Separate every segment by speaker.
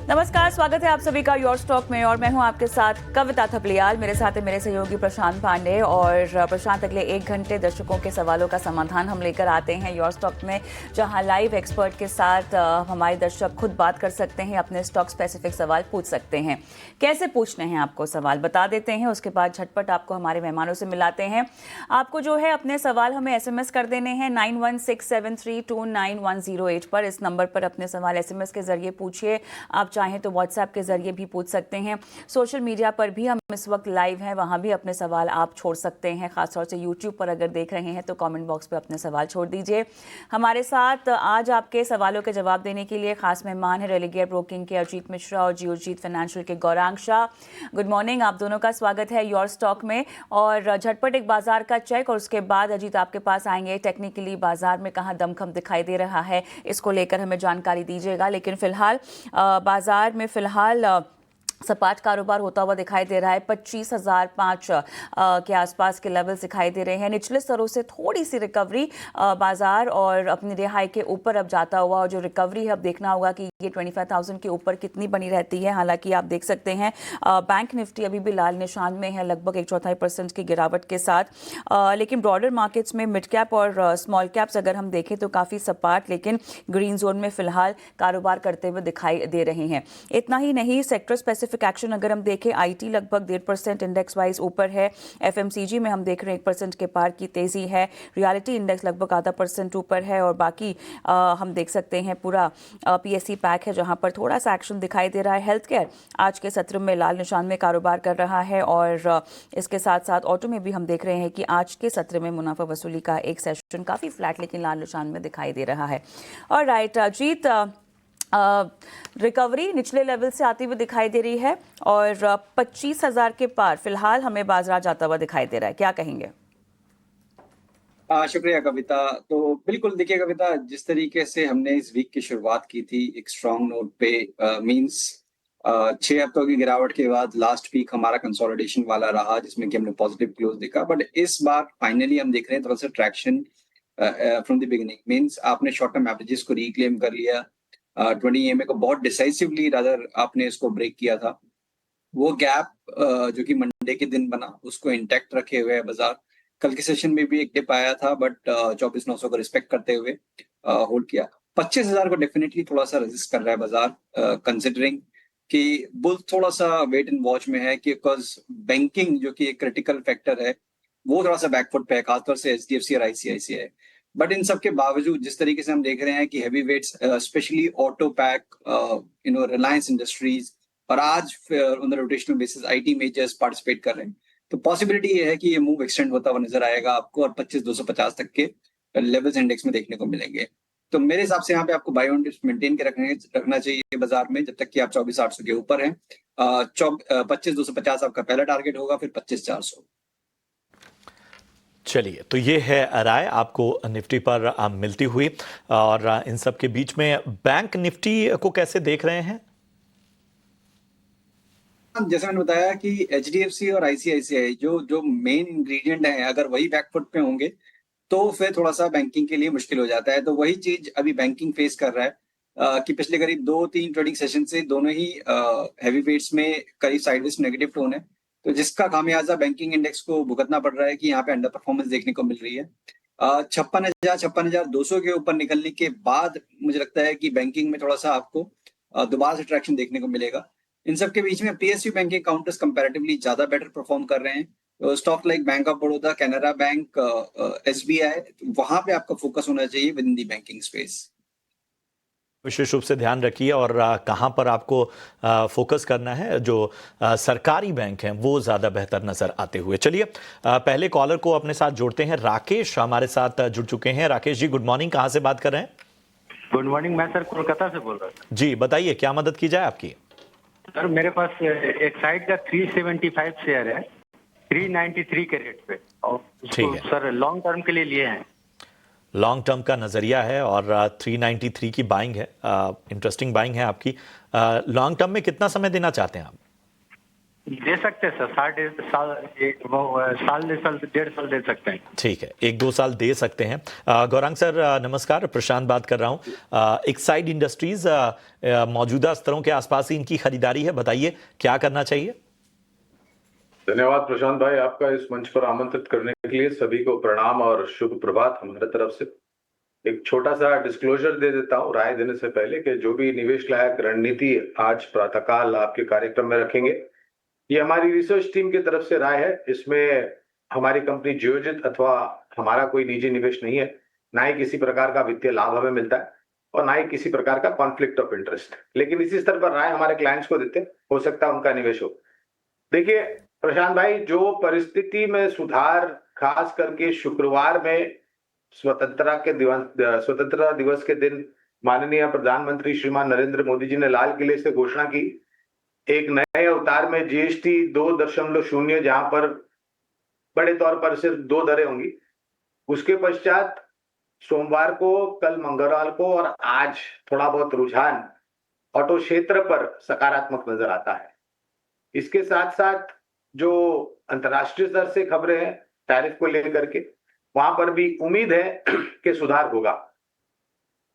Speaker 1: नमस्कार, स्वागत है आप सभी का योर स्टॉक में और मैं हूं आपके साथ कविता थपलियाल। मेरे साथ है मेरे सहयोगी प्रशांत पांडे। और प्रशांत, अगले 1 घंटे दर्शकों के सवालों का समाधान हम लेकर आते हैं योर स्टॉक में, जहां लाइव एक्सपर्ट के साथ हमारे दर्शक खुद बात कर सकते हैं, अपने स्टॉक स्पेसिफिक सवाल पूछ सकते हैं। कैसे पूछने हैं आपको सवाल बता देते हैं, उसके बाद झटपट आपको हमारे मेहमानों से मिलाते हैं। आपको जो है अपने सवाल हमें SMS कर देने हैं 9167329108 पर। इस नंबर पर अपने सवाल SMS के जरिए पूछिए। आप चाहें तो व्हाट्सएप के जरिए भी पूछ सकते हैं। सोशल मीडिया पर भी हम इस वक्त लाइव हैं, वहां भी अपने सवाल आप छोड़ सकते हैं। खासतौर से यूट्यूब पर अगर देख रहे हैं तो कमेंट बॉक्स में अपने सवाल छोड़ दीजिए। हमारे साथ आज आपके सवालों के जवाब देने के लिए खास मेहमान है रेलिगेयर ब्रोकिंग के अजीत मिश्रा और जियोजीत फाइनेंशियल के गौरांग शाह। गुड मॉर्निंग, आप दोनों का स्वागत है योर स्टॉक में। और झटपट एक बाजार का चेक और उसके बाद अजीत आपके पास आएंगे। टेक्निकली बाजार में कहाँ दमखम दिखाई दे रहा है, इसको लेकर हमें जानकारी दीजिएगा। लेकिन फिलहाल बाजार में सपाट कारोबार होता हुआ दिखाई दे रहा है। 25,005 के आसपास के लेवल्स दिखाई दे रहे हैं। निचले स्तरों से थोड़ी सी रिकवरी, बाजार और अपनी रिहाई के ऊपर अब जाता हुआ। और जो रिकवरी है अब देखना होगा कि ये 25,000 के ऊपर कितनी बनी रहती है। हालांकि आप देख सकते हैं बैंक निफ्टी अभी भी लाल निशान में है, लगभग 1/4% की गिरावट के साथ। लेकिन ब्रॉडर मार्केट्स में मिड कैप और स्मॉल कैप्स अगर हम देखें तो काफ़ी सपाट लेकिन ग्रीन जोन में फिलहाल कारोबार करते हुए दिखाई दे रहे हैं। इतना ही नहीं, सेक्टर स्पेसिफिक एक्शन अगर हम देखें, आईटी लगभग 1.5% इंडेक्स वाइज ऊपर है। एफएमसीजी में हम देख रहे हैं 1% के पार की तेजी है। रियलिटी इंडेक्स लगभग 0.5% ऊपर है। और बाकी हम देख सकते हैं पूरा पीएससी पैक है जहां पर थोड़ा सा एक्शन दिखाई दे रहा है। हेल्थ केयर आज के सत्र में लाल निशान में कारोबार कर रहा है। और इसके साथ साथ ऑटो में भी हम देख रहे हैं कि आज के सत्र में मुनाफा वसूली का एक सेशन काफी फ्लैट लेकिन लाल निशान में दिखाई दे रहा है। और राइट जीत, रिकवरी निचले लेवल से आती हुई दिखाई दे रही है और 25,000 के पार फिलहाल हमें बाजार जाता हुआ दिखाई दे रहा है। क्या कहेंगे?
Speaker 2: शुक्रिया कविता। तो बिल्कुल देखिए कविता, जिस तरीके से हमने इस वीक की शुरुआत की थी एक स्ट्रॉन्ग नोट पे, मींस 6 हफ्तों की गिरावट के बाद लास्ट वीक हमारा कंसोलिडेशन वाला रहा जिसमें कि हमने पॉजिटिव क्लोज देखा। बट इस बार फाइनली हम देख रहे हैं थोड़ा सा traction from the beginning. Means आपने शॉर्ट टर्म एवरेजेस को रिक्लेम कर लिया। 20 EMA को बहुत डिसाइसिवली रादर आपने इसको ब्रेक किया था। वो गैप जो कि मंडे के दिन बना उसको इंटैक्ट रखे हुए है बाजार। कल के सेशन में भी एक डिप आया था बट 24,900 को रिस्पेक्ट करते हुए होल्ड किया। 25,000 को डेफिनेटली थोड़ा सा रेजिस्ट कर रहा है बाजार, कंसिडरिंग कि बुल थोड़ा सा वेट एंड वॉच में है कि बिकॉज बैंकिंग जो कि एक क्रिटिकल फैक्टर है वो थोड़ा सा बैकफुट पे है, खासतौर से एचडीएफसी और आईसीआईसीआई। बट इन सब के बावजूद जिस तरीके से हम देख रहे हैं कि heavy weights specially auto pack, Reliance Industries और आज on the rotational basis IT majors participate कर रहे हैं, तो पॉसिबिलिटी ये है कि ये मूव एक्सटेंड होता हुआ नजर आएगा आपको और 25,250 तक के लेवल्स इंडेक्स में देखने को मिलेंगे। तो मेरे हिसाब से यहाँ पे आपको बाय ऑन डिप्स मेंटेन के रखना चाहिए बाजार में जब तक कि आप 24,800 के ऊपर हैं। 25,250 आपका पहला टारगेट होगा, फिर 25,400।
Speaker 3: चलिए, तो ये है राय आपको निफ्टी पर मिलती हुई। और इन सब के बीच में बैंक निफ्टी को कैसे देख रहे हैं?
Speaker 2: जैसे मैंने बताया कि एचडीएफसी और आईसीआईसीआई जो मेन इंग्रेडिएंट हैं, अगर वही बैकफुट पे होंगे तो फिर थोड़ा सा बैंकिंग के लिए मुश्किल हो जाता है। तो वही चीज अभी बैंकिंग फेस कर रहा है कि पिछले करीब 2-3 ट्रेडिंग सेशन से दोनों ही हैवी वेट्स में करीब साइडवेज नेगेटिव टोन है। तो जिसका खामियाजा बैंकिंग इंडेक्स को भुगतना पड़ रहा है कि यहाँ पे अंडर परफॉर्मेंस देखने को मिल रही है। 56,200 के ऊपर निकलने के बाद मुझे लगता है कि बैंकिंग में थोड़ा सा आपको दोबारा से ट्रैक्शन देखने को मिलेगा। इन सब के बीच में पीएसयू बैंकिंग काउंटर्स कंपैरेटिवली ज्यादा बेटर परफॉर्म कर रहे हैं। Stock like bank of Baroda, Canara bank, SBI, वहां पे आपका फोकस होना चाहिए within the banking space.
Speaker 3: विशेष रूप से ध्यान रखिए और कहां पर आपको फोकस करना है। जो सरकारी बैंक हैं वो ज्यादा बेहतर नजर आते हुए। चलिए पहले कॉलर को अपने साथ जोड़ते हैं। राकेश हमारे साथ जुड़ चुके हैं। राकेश जी, गुड मॉर्निंग, कहां से बात कर रहे हैं?
Speaker 4: गुड मॉर्निंग, मैं सर कोलकाता से बोल रहा हूँ।
Speaker 3: जी बताइए, क्या मदद की जाए आपकी?
Speaker 4: सर मेरे पास एक साइड का 375 शेयर है 393 के रेट पे, और उसको सर लॉन्ग टर्म के लिए हैं।
Speaker 3: लॉन्ग टर्म का नजरिया है और 393 की बाइंग है। इंटरेस्टिंग बाइंग है आपकी। लॉन्ग टर्म में कितना समय देना चाहते हैं आप?
Speaker 4: दे सकते हैं सर, साल 1.5 साल दे सकते हैं।
Speaker 3: ठीक है, 1-2 साल दे सकते हैं। गौरांग सर नमस्कार, प्रशांत बात कर रहा हूँ। एक्साइड इंडस्ट्रीज मौजूदा स्तरों के आसपास ही इनकी खरीदारी है, बताइए क्या करना चाहिए?
Speaker 5: धन्यवाद प्रशांत भाई, आपका इस मंच पर आमंत्रित करने के लिए सभी को प्रणाम और शुभ प्रभात हमारे तरफ से। एक छोटा सा डिस्क्लोजर दे देता हूँ राय देने से पहले कि जो भी निवेश लायक रणनीति आज प्रातःकाल आपके कार्यक्रम में रखेंगे, ये हमारी रिसर्च टीम की तरफ से राय है। इसमें हमारी कंपनी जियोजित अथवा हमारा कोई निजी निवेश नहीं है, ना ही किसी प्रकार का वित्तीय लाभ हमें मिलता है और ना ही किसी प्रकार का कॉन्फ्लिक्ट ऑफ इंटरेस्ट। लेकिन इसी स्तर पर राय हमारे क्लाइंट्स को देते हैं, हो सकता है उनका निवेश हो। देखिए प्रशांत भाई, जो परिस्थिति में सुधार खास करके शुक्रवार में स्वतंत्रता दिवस के दिन माननीय प्रधानमंत्री श्रीमान नरेंद्र मोदी जी ने लाल किले से घोषणा की, एक नए अवतार में जीएसटी 2.0 जहां पर बड़े तौर पर सिर्फ 2 दरें होंगी। उसके पश्चात सोमवार को, कल मंगलवार को और आज थोड़ा बहुत रुझान ऑटो क्षेत्र पर सकारात्मक नजर आता है। इसके साथ साथ जो अंतर्राष्ट्रीय स्तर से खबरें हैं टैरिफ को लेकर के, वहां पर भी उम्मीद है कि सुधार होगा।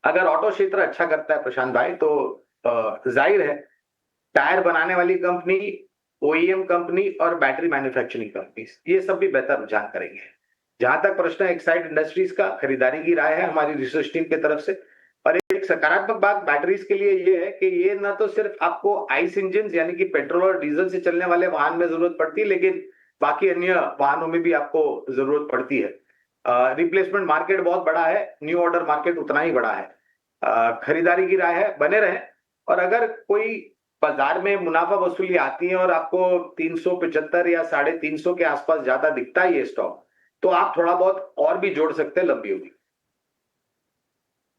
Speaker 5: अगर ऑटो क्षेत्र अच्छा करता है प्रशांत भाई, तो जाहिर है टायर बनाने वाली कंपनी, ओईएम कंपनी और बैटरी मैन्युफैक्चरिंग कंपनी, ये सब भी बेहतर रुझान करेंगे। जहां तक प्रश्न एक्साइड इंडस्ट्रीज का, खरीदारी की राय है हमारी रिसर्च टीम की तरफ से। और एक सकारात्मक बात बैटरीज के लिए ये है कि ये ना तो सिर्फ आपको आइस इंजन यानी कि पेट्रोल और डीजल से चलने वाले वाहन में जरूरत पड़ती है, लेकिन बाकी अन्य वाहनों में भी आपको जरूरत पड़ती है। रिप्लेसमेंट मार्केट बहुत बड़ा है, न्यू ऑर्डर मार्केट उतना ही बड़ा है। खरीदारी की राय है, बने रहें। और अगर कोई बाजार में मुनाफा वसूली आती है और आपको 375 या 350 के आसपास ज्यादा दिखता है ये स्टॉक, तो आप थोड़ा बहुत और भी जोड़ सकते हैं लंबी अवधि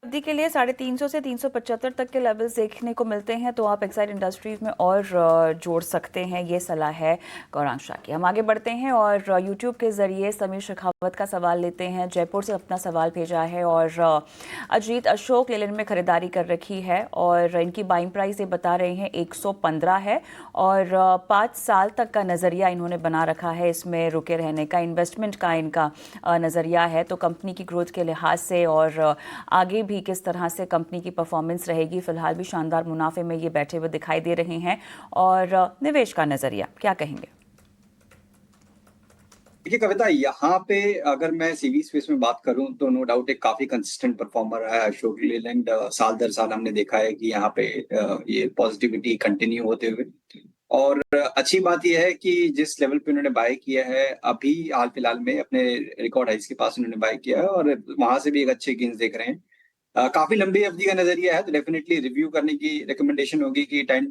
Speaker 1: अवधि के लिए 350 से 375 तक के लेवल्स देखने को मिलते हैं, तो आप एक्साइड इंडस्ट्रीज में और जोड़ सकते हैं। ये सलाह है गौरांग शाह की। हम आगे बढ़ते हैं और यूट्यूब के जरिए समीर शेखावत का सवाल लेते हैं। जयपुर से अपना सवाल भेजा है और अजीत अशोक लेलैंड में खरीदारी कर रखी है और इनकी बाइंग प्राइस ये बता रहे हैं 115 है और 5 साल तक का नज़रिया इन्होंने बना रखा है, इसमें रुके रहने का, इन्वेस्टमेंट का इनका नज़रिया है। तो कंपनी की ग्रोथ के लिहाज से और आगे भी किस तरह से कंपनी की परफॉर्मेंस रहेगी, फिलहाल भी शानदार मुनाफे में ये बैठे हुए दिखाई दे रहे हैं, और निवेश का नजरिया क्या कहेंगे?
Speaker 2: देखिए कविता, यहाँ पे अगर मैं सीवी स्पेस में बात करूं तो नो डाउट एक काफी कंसिस्टेंट परफॉर्मर है अशोक लेलैंड। साल दर साल हमने देखा है कि यहाँ पे ये पॉजिटिविटी कंटिन्यू होते हुए, और अच्छी बात यह है कि जिस लेवल पे उन्होंने बाय किया है अभी हाल फिलहाल में अपने रिकॉर्ड हाइस के पास उन्होंने बाय किया है और वहां से भी एक अच्छे गेन्स देख रहे हैं। काफी लंबी अवधि का नजरिया है, तो डेफिनेटली रिव्यू करने की रिकमेंडेशन होगी कि टाइम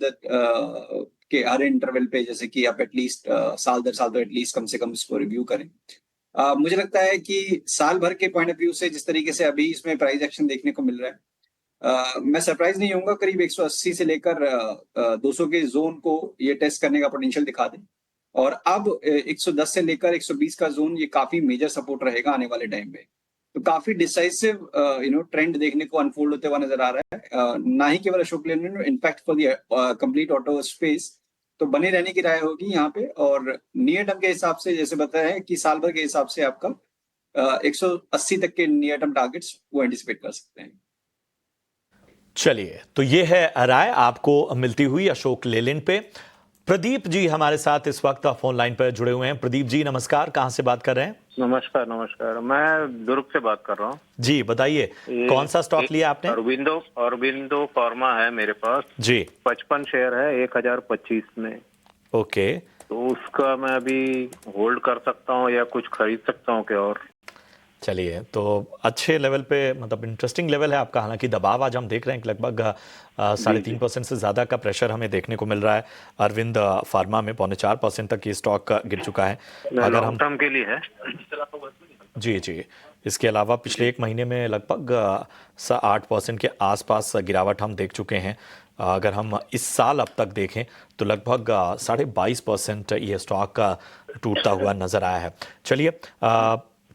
Speaker 2: के हर इंटरवल पे, जैसे कि आप एटलीस्ट साल दर साल तो एटलीस्ट कम से कम इसको रिव्यू करें। मुझे लगता है कि साल भर के पॉइंट ऑफ व्यू से जिस तरीके से अभी इसमें प्राइस एक्शन देखने को मिल रहा है, मैं सरप्राइज नहीं होऊंगा करीब 180 से लेकर 200 के जोन को ये टेस्ट करने का पोटेंशियल दिखा दे, और अब 110 से लेकर 120 का जोन ये काफी मेजर सपोर्ट रहेगा आने वाले टाइम में। तो काफी डिसाइसिव ट्रेंड देखने को अनफोल्ड होते हुआ नजर आ रहा है, ना ही केवल अशोक लेलैंड में, in fact for the complete auto space. तो बने रहने की राय होगी यहाँ पे, और नियर टर्म के हिसाब से जैसे बताया है कि साल भर के हिसाब से आपका 180 तक के नियर टर्म टारगेट्स वो एंटिसिपेट कर सकते हैं।
Speaker 3: चलिए, तो ये है राय आपको मिलती हुई अशोक लेलैंड पे। प्रदीप जी हमारे साथ इस वक्त फोन लाइन पर जुड़े हुए हैं। प्रदीप जी नमस्कार, कहां से बात कर रहे हैं?
Speaker 6: नमस्कार नमस्कार, मैं दुर्ग से बात कर रहा हूँ
Speaker 3: जी, बताइए कौन सा स्टॉक लिया आपने?
Speaker 6: अरविंदो फार्मा है मेरे पास
Speaker 3: जी।
Speaker 6: 55 शेयर है 1025 में।
Speaker 3: ओके,
Speaker 6: तो उसका मैं अभी होल्ड कर सकता हूँ या कुछ खरीद सकता हूँ क्या? और
Speaker 3: चलिए, तो अच्छे लेवल पे, मतलब इंटरेस्टिंग लेवल है आपका। हालांकि दबाव आज हम देख रहे हैं कि लगभग 3.5% से ज़्यादा का प्रेशर हमें देखने को मिल रहा है अरविंद फार्मा में। 4.25% तक ये स्टॉक गिर चुका है। अगर हम
Speaker 6: टर्म के लिए है
Speaker 3: जी, इसके अलावा पिछले 1 महीने में लगभग 8% के आसपास गिरावट हम देख चुके हैं। अगर हम इस साल अब तक देखें तो लगभग 22.5% ये स्टॉक टूटता हुआ नजर आया है। चलिए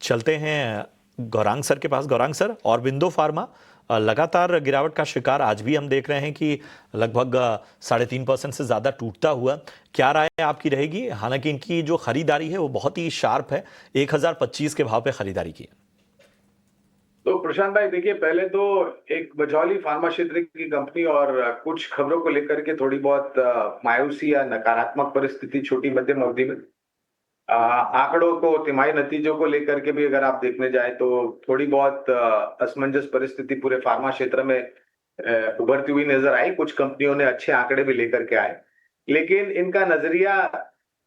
Speaker 3: चलते हैं गौरांग सर के पास। गौरांग सर, अरविंदो फार्मा लगातार गिरावट का शिकार आज भी हम देख रहे हैं कि लगभग 3.5% से ज़्यादा टूटता हुआ। क्या राय आपकी रहेगी? हालांकि इनकी जो खरीदारी है वो बहुत ही शार्प है, 1025 के भाव पे खरीदारी की है।
Speaker 5: तो प्रशांत भाई देखिए, पहले तो एक बजौली फार्मा क्षेत्र की कंपनी और कुछ खबरों को लेकर के थोड़ी बहुत मायूसी या नकारात्मक परिस्थिति छोटी मध्यम अवधि में, आंकड़ों को, तिमाही नतीजों को लेकर के भी अगर आप देखने जाए तो थोड़ी बहुत असमंजस परिस्थिति पूरे फार्मा क्षेत्र में उभरती हुई नजर आई। कुछ कंपनियों ने अच्छे आंकड़े भी लेकर के आए, लेकिन इनका नजरिया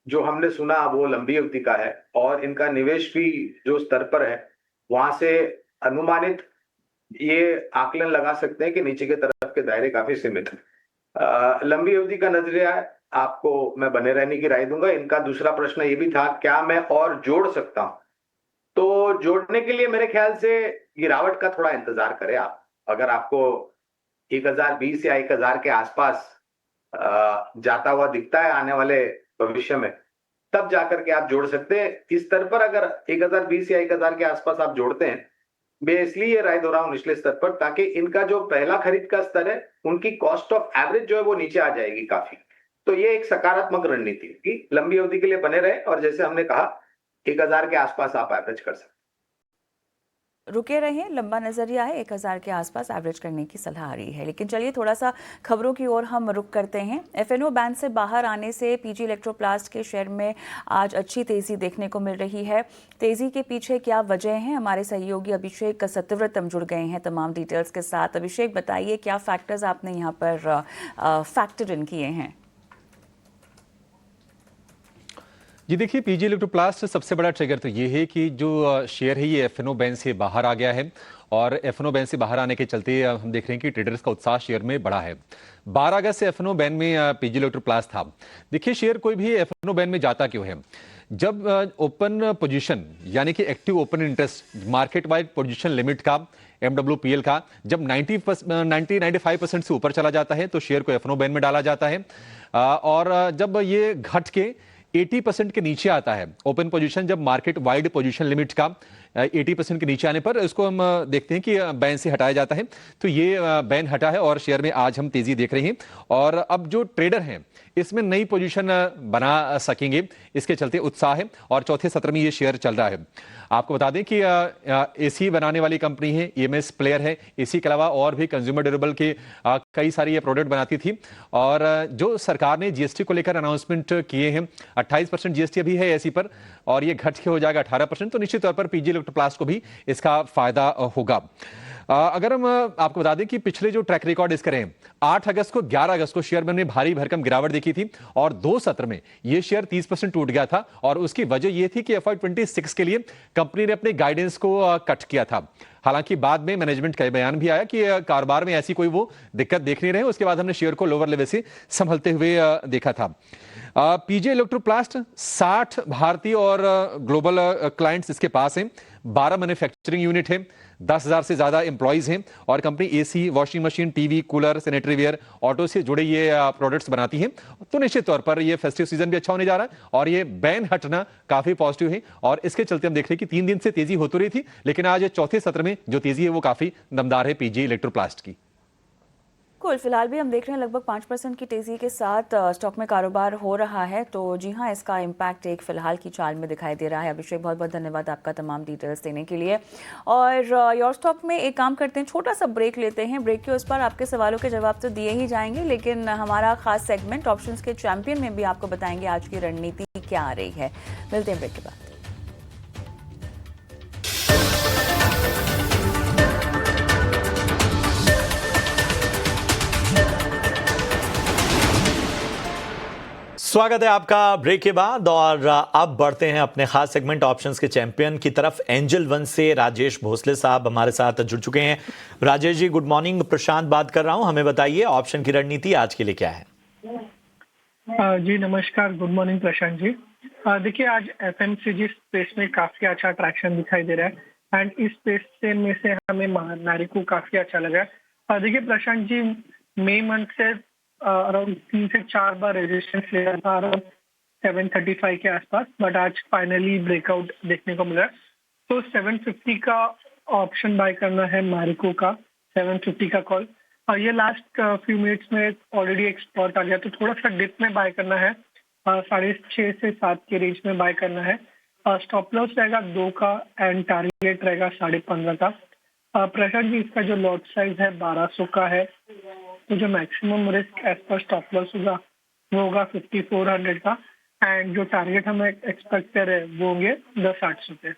Speaker 5: जो हमने सुना वो लंबी अवधि का है और इनका निवेश भी जो स्तर पर है वहां से अनुमानित ये आकलन लगा सकते हैं कि नीचे के तरफ के दायरे काफी सीमित है। लंबी अवधि का नजरिया आपको मैं बने रहने की राय दूंगा। इनका दूसरा प्रश्न ये भी था, क्या मैं और जोड़ सकता हूं? तो जोड़ने के लिए मेरे ख्याल से गिरावट का थोड़ा इंतजार करें आप। अगर आपको 1020 या 1000 के आसपास जाता हुआ दिखता है आने वाले भविष्य में, तब जाकर के आप जोड़ सकते हैं। इस स्तर पर अगर 1020 या 1000 के आसपास आप जोड़ते हैं, मैं इसलिए राय दो रहा हूं निचले स्तर पर, ताकि इनका जो पहला खरीद का स्तर है उनकी कॉस्ट ऑफ एवरेज जो है वो नीचे आ जाएगी काफी। तो ये एक सकारात्मक रणनीति है कि लंबी अवधि के लिए बने रहे और जैसे हमने कहा 1000 के आसपास आप एवरेज कर सकते हैं।
Speaker 1: रुके रहें, लंबा नजरिया है, 1000 के आसपास एवरेज करने की सलाह आ रही है। लेकिन चलिए थोड़ा सा खबरों की ओर हम रुक करते हैं। एफएनओ बैन से बाहर आने से पीजी इलेक्ट्रोप्लास्ट के शेयर में आज अच्छी तेजी देखने को मिल रही है। तेजी के पीछे क्या वजह है? हमारे सहयोगी अभिषेक सत्यव्रतम जुड़ गए हैं तमाम डिटेल्स के साथ। अभिषेक बताइए, क्या फैक्टर्स आपने यहाँ पर फैक्टर इन किए हैं?
Speaker 7: जी देखिए, पीजी इलेक्ट्रोप्लास्ट सबसे बड़ा ट्रिगर तो ये है कि जो शेयर है ये एफएनओ बैन से बाहर आ गया है और एफएनओ बैन से बाहर आने के चलते हम देख रहे हैं कि ट्रेडर्स का उत्साह शेयर में बढ़ा है। 12 अगस्त से एफएनओ बैन में पीजी इलेक्ट्रोप्लास्ट था। देखिए, शेयर कोई भी एफएनओ बैन में जाता क्यों है? जब ओपन पोजीशन यानी कि active open interest market wide position limit का, MWPL का, जब 90-95% से ऊपर चला जाता है तो शेयर को एफएनओ बैन में डाला जाता है। और जब ये घट के 80% के नीचे आता है ओपन पोजीशन, जब मार्केट वाइड पोजीशन लिमिट का 80% के नीचे आने पर इसको हम देखते हैं कि बैन से हटाया जाता है। तो ये बैन हटा है और शेयर में आज हम तेजी देख रहे हैं और अब जो ट्रेडर हैं इसमें नई पोजीशन बना सकेंगे, इसके चलते उत्साह है और चौथे सत्र में ये शेयर चल रहा है। आपको बता दें कि एसी बनाने वाली कंपनी है, EMS प्लेयर है। एसी के अलावा और भी कंज्यूमर ड्यूरेबल के कई सारी ये प्रोडक्ट बनाती थी और जो सरकार ने जीएसटी को लेकर अनाउंसमेंट किए हैं, 28% जीएसटी अभी है एसी पर और ये घट के हो जाएगा 18%, तो निश्चित तौर पर पीजी इलेक्ट्रोप्लास्ट को भी इसका फायदा होगा। अगर हम आपको बता दें कि पिछले जो ट्रैक रिकॉर्ड इसके रहे, 8 अगस्त को 11 अगस्त को शेयर में भारी भरकम गिरावट देखी थी और 2 सत्र में ये शेयर 30% टूट गया था और उसकी वजह ये थी कि FY26 के लिए कंपनी ने अपने गाइडेंस को कट किया था। हालांकि बाद में मैनेजमेंट का बयान भी आया कि कारोबार में ऐसी कोई वो दिक्कत देख नहीं रहे। उसके बाद हमने शेयर को लोअर लेवल से संभलते हुए देखा था। पीजी इलेक्ट्रोप्लास्ट 60 भारतीय और ग्लोबल क्लाइंट्स इसके पास हैं, 12 मैन्युफैक्चरिंग यूनिट है, 10,000 से ज्यादा एम्प्लॉइज हैं और company AC, washing machine, TV, cooler, sanitary ware, auto से जुड़े ये प्रोडक्ट्स बनाती हैं। तो निश्चित तौर पर ये फेस्टिव सीजन भी अच्छा होने जा रहा है और ये बैन हटना काफी पॉजिटिव है और इसके चलते हम देख रहे हैं कि 3 दिन से तेजी होती रही थी, लेकिन आज चौथे सत्र में जो तेजी है वो काफी दमदार है पीजी इलेक्ट्रोप्लास्ट की।
Speaker 1: कुल फिलहाल भी हम देख रहे हैं लगभग 5% की तेजी के साथ स्टॉक में कारोबार हो रहा है। तो जी हाँ, इसका इम्पैक्ट एक फिलहाल की चाल में दिखाई दे रहा है। अभिषेक, बहुत बहुत धन्यवाद आपका तमाम डिटेल्स देने के लिए। और योर स्टॉक में एक काम करते हैं, छोटा सा ब्रेक लेते हैं। ब्रेक के उस पर आपके सवालों के जवाब तो दिए ही जाएंगे, लेकिन हमारा खास सेगमेंट ऑप्शंस के चैंपियन में भी आपको बताएंगे आज की रणनीति क्या आ रही है। मिलते हैं ब्रेक के बाद।
Speaker 3: स्वागत है आपका ब्रेक के बाद और अब बढ़ते हैं अपने खास सेगमेंट ऑप्शंस के चैंपियन की तरफ। एंजल वन से राजेश भोसले साहब हमारे साथ जुड़ चुके हैं। Rajesh ji, good morning. प्रशांत बात कर रहा हूं, हमें बताइए ऑप्शन की रणनीति आज के लिए क्या है?
Speaker 8: जी नमस्कार, गुड मॉर्निंग प्रशांत जी। देखिए, आज एफएमसीजी स्पेस में काफी अच्छा अट्रैक्शन दिखाई दे रहा है एंड इस स्पेस में से हमें नारिको काफी अच्छा लगा है। देखिए प्रशांत जी, मई मंथ से अराउंड 3 से 4 बार रेजिस्टेंस लिया था अराउंड 735 के आसपास, बट आज फाइनली ब्रेकआउट देखने को मिला। तो 750 का ऑप्शन बाय करना है मैरिको का 750 का कॉल। और ये लास्ट फ्यू मिनट्स में ऑलरेडी एक स्पॉट आ गया, तो थोड़ा सा डिप में बाय करना है। 6.5 से 7 के रेंज में बाय करना है। स्टॉप लॉस रहेगा 2 का एंड टारगेट रहेगा 15.5 का। प्रशांत जी, इसका जो लॉट साइज है 1200 का है, तो जो maximum risk as per stop loss होगा वो होगा 5400 का, एंड जो टारगेट हम एक्सपेक्ट कर रहे हैं वो होंगे 10,800 पे।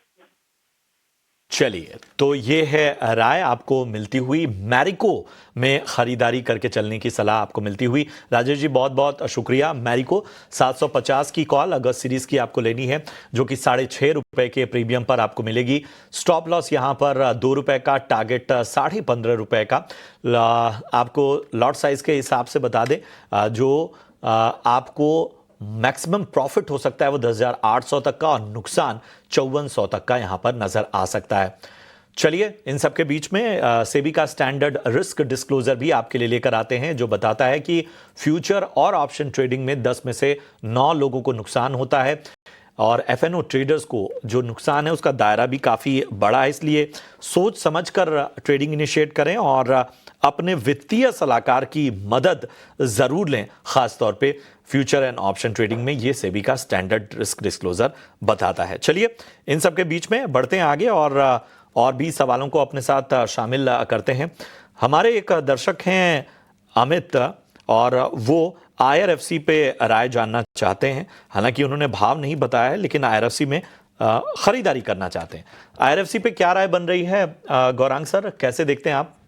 Speaker 3: चलिए, तो ये है राय आपको मिलती हुई, मैरिको में खरीदारी करके चलने की सलाह आपको मिलती हुई। राजेश जी बहुत बहुत शुक्रिया। मैरिको 750 की कॉल अगस्त सीरीज की आपको लेनी है, जो कि 6.5 रुपए के प्रीमियम पर आपको मिलेगी। स्टॉप लॉस यहां पर 2 रुपए का, टारगेट 15.5 रुपए का। आपको लॉट साइज के हिसाब से बता दें, जो आपको मैक्सिमम प्रॉफिट हो सकता है वो 10,800 तक का, और नुकसान 5400 तक का यहां पर नजर आ सकता है। चलिए, इन सब के बीच में सेबी का स्टैंडर्ड रिस्क डिस्क्लोजर भी आपके लिए लेकर आते हैं, जो बताता है कि फ्यूचर और ऑप्शन ट्रेडिंग में 10 में से 9 लोगों को नुकसान होता है, और एफएनओ ट्रेडर्स को जो नुकसान है उसका दायरा भी काफ़ी बड़ा है। इसलिए सोच समझकर ट्रेडिंग इनिशिएट करें और अपने वित्तीय सलाहकार की मदद ज़रूर लें, खास तौर पे फ्यूचर एंड ऑप्शन ट्रेडिंग में। ये सेबी का स्टैंडर्ड रिस्क डिस्क्लोजर बताता है। चलिए, इन सब के बीच में बढ़ते हैं आगे और भी सवालों को अपने साथ शामिल करते हैं। हमारे एक दर्शक हैं अमित, और वो IRFC पे राय जानना चाहते हैं। हालांकि उन्होंने भाव नहीं बताया है, लेकिन IRFC में खरीदारी करना चाहते हैं। IRFC पे क्या राय बन रही है गौरांग सर, कैसे देखते हैं आप?